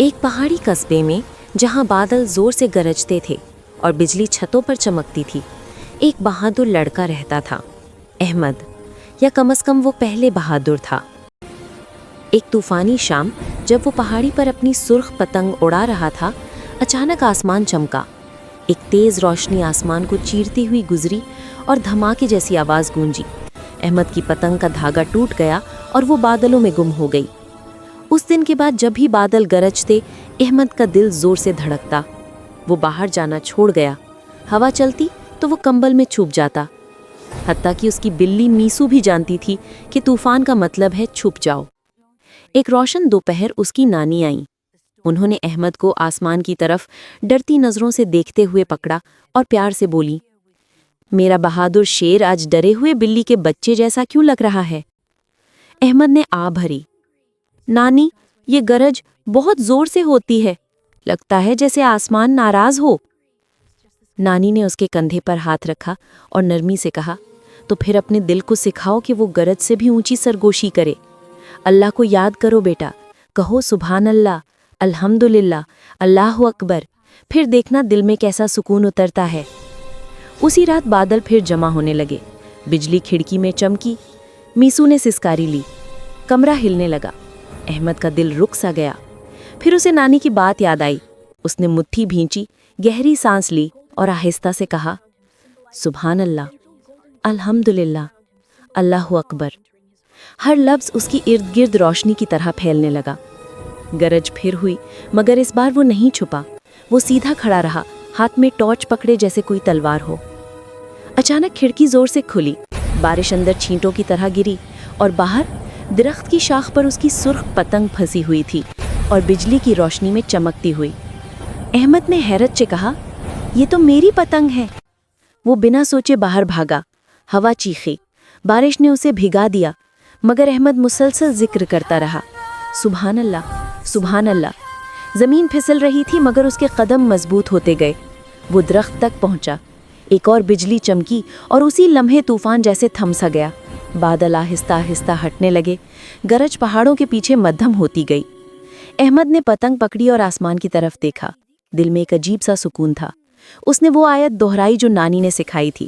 ایک پہاڑی قصبے میں جہاں بادل زور سے گرجتے تھے اور بجلی چھتوں پر چمکتی تھی، ایک بہادر لڑکا رہتا تھا، احمد، یا کم از کم وہ پہلے بہادر تھا۔ ایک طوفانی شام جب وہ پہاڑی پر اپنی سرخ پتنگ اڑا رہا تھا، اچانک آسمان چمکا۔ ایک تیز روشنی آسمان کو چیرتی ہوئی گزری اور دھماکے جیسی آواز گونجی۔ احمد کی پتنگ کا دھاگا ٹوٹ گیا اور وہ بادلوں میں گم ہو گئی۔ اس دن کے بعد جب بھی بادل گرجتے، احمد کا دل زور سے دھڑکتا۔ وہ باہر جانا چھوڑ گیا۔ ہوا چلتی تو وہ کمبل میں چھپ جاتا، حتیٰ کہ اس کی بلی میسو بھی جانتی تھی کہ طوفان کا مطلب ہے چھپ جاؤ۔ ایک روشن دوپہر اس کی نانی آئیں۔ انہوں نے احمد کو آسمان کی طرف ڈرتی نظروں سے دیکھتے ہوئے پکڑا اور پیار سے بولی، میرا بہادر شیر آج ڈرے ہوئے بلی کے بچے جیسا کیوں لگ رہا ہے؟ احمد نے آہ بھری، نانی، یہ گرج بہت زور سے ہوتی ہے، لگتا ہے جیسے آسمان ناراض ہو۔ نانی نے اس کے کندھے پر ہاتھ رکھا اور نرمی سے کہا، تو پھر اپنے دل کو سکھاؤ کہ وہ گرج سے بھی اونچی سرگوشی کرے۔ اللہ کو یاد کرو بیٹا، کہو سبحان اللہ، الحمدللہ، اللہ اکبر، پھر دیکھنا دل میں کیسا سکون اترتا ہے۔ اسی رات بادل پھر جمع ہونے لگے، بجلی کھڑکی میں چمکی، میسو نے سسکاری لی، کمرہ ہلنے لگا۔ احمد کا دل رک سا گیا۔ پھر اسے نانی کی بات یاد آئی۔ اس نے مٹھی بھینچی، گہری سانس لی اور آہستہ سے کہا، سبحان اللہ، الحمدللہ، اللہ اکبر۔ ہر لفظ اس کی ارد گرد روشنی کی طرح پھیلنے لگا۔ گرج پھر ہوئی، مگر اس بار وہ نہیں چھپا۔ وہ سیدھا کھڑا رہا، ہاتھ میں ٹارچ پکڑے جیسے کوئی تلوار ہو۔ اچانک کھڑکی زور سے کھلی، بارش اندر چھینٹوں کی طرح گری اور باہر درخت کی شاخ پر اس کی سرخ پتنگ پھنسی ہوئی تھی اور بجلی کی روشنی میں چمکتی ہوئی۔ احمد نے حیرت سے کہا، یہ تو میری پتنگ ہے۔ وہ بنا سوچے باہر بھاگا۔ ہوا چیخی، بارش نے اسے بھگا دیا، مگر احمد مسلسل ذکر کرتا رہا، سبحان اللہ، سبحان اللہ۔ زمین پھسل رہی تھی مگر اس کے قدم مضبوط ہوتے گئے۔ وہ درخت تک پہنچا، ایک اور بجلی چمکی اور اسی لمحے طوفان جیسے تھم سا گیا۔ بادل آہستہ آہستہ ہٹنے لگے، گرج پہاڑوں کے پیچھے مدھم ہوتی گئی۔ احمد نے پتنگ پکڑی اور آسمان کی طرف دیکھا۔ دل میں ایک عجیب سا سکون تھا۔ اس نے وہ آیت دہرائی جو نانی نے سکھائی تھی،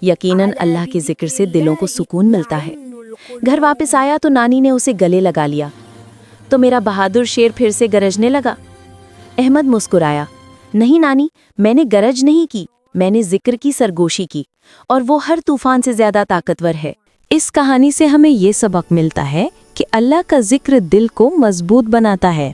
یقیناً اللہ کے ذکر سے دلوں کو سکون ملتا ہے۔ گھر واپس آیا تو نانی نے اسے گلے لگا لیا۔ تو میرا بہادر شیر پھر سے گرجنے لگا؟ احمد مسکرایا، نہیں نانی، میں نے گرج نہیں کی، میں نے ذکر کی سرگوشی کی، اور وہ ہر طوفان سے زیادہ طاقتور ہے۔ اس کہانی سے ہمیں یہ سبق ملتا ہے کہ اللہ کا ذکر دل کو مضبوط بناتا ہے۔